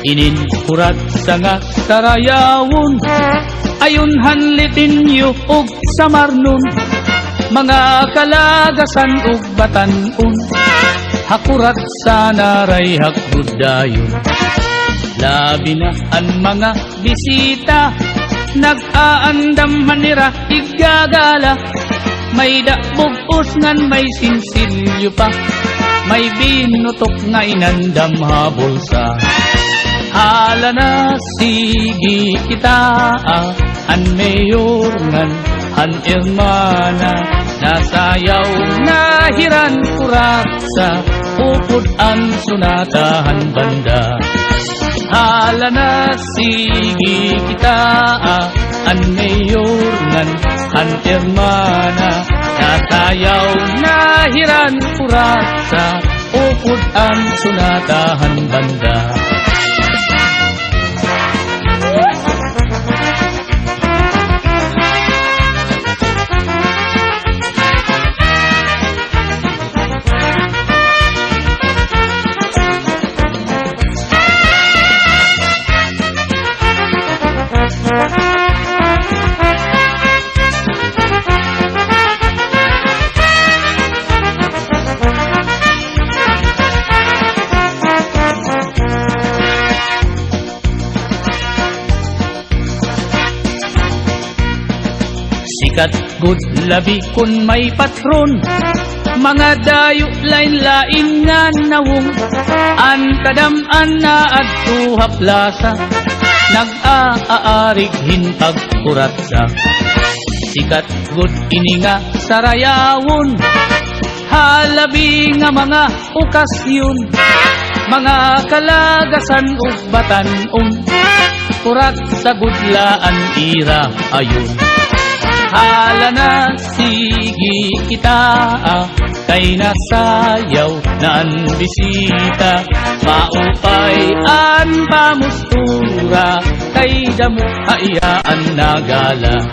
Ininkurat sa nga sarayawon, ayon hanlitin yu og samarnon, mga kalagasan ug batanon, hakurat sa naray hakbudayon. Labi na ang mga bisita, nag-aandam manira igagala, may dakbog usngan may sinsilyo pa, may binutok nga inandam habol sa hala na sige kita, an mayor ngan an irmana, nasayaw nahiran kurat sa upod ang sunatahan banda. Hala na sige kita, an mayor ngan an irmana, nasayaw nahiran kurat sa upod ang sunatahan banda. Sikat good labi kun may patron, mga dayo lain-lain nga nawong, an kadam-an na adto haplasa, nag-aarig hintag kuratsa. Sikat good ini nga sarayawon, halabi nga mga okasyon, mga kalagasan ug batanon, kurat sa gudlaan ira ayon. Hala na sige kita, kay nasayaw na ang bisita, maupay an pamustura, kay damo hayaan nagala.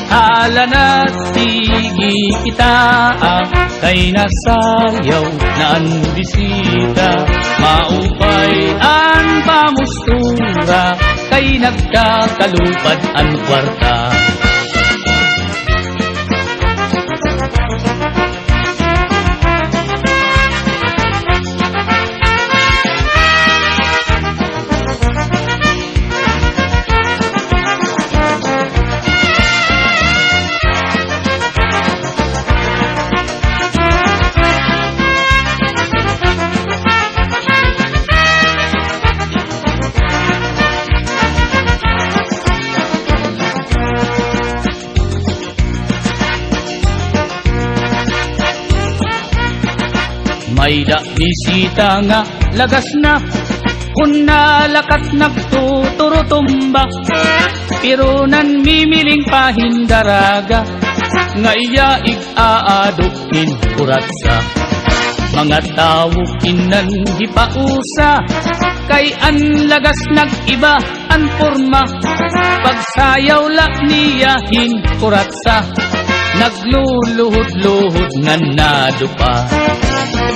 Hala na sige kita, kay nasayaw na ang bisita, maupay an pamustura, kay nagkakalupad ang kwarta. May da bisita nga lagas na, kun nalakat nagtuturutumba, pero nan mimiling pahindaraga, nga iya ig-aadukin kuratsa. Mga tao kinan hipausa, kay an lagas nag-iba an forma, pagsayaw la niyahin kuratsa, nagluluhod-luhod nga nadupa.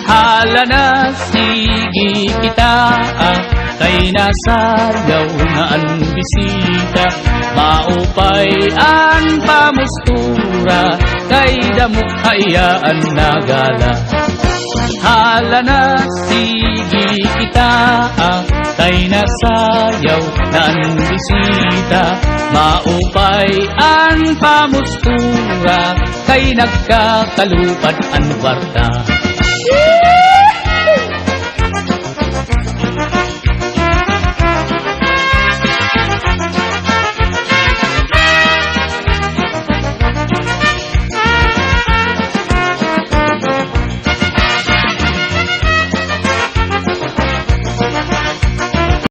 Hala na sige kita, kay nasayaw na ang bisita, maupay ang pamustura, kay damo hayaan nagala. Hala na sige kita, kay nasayaw na ang bisita, maupay ang pamustura, kay nagkakalupad ang kwarta.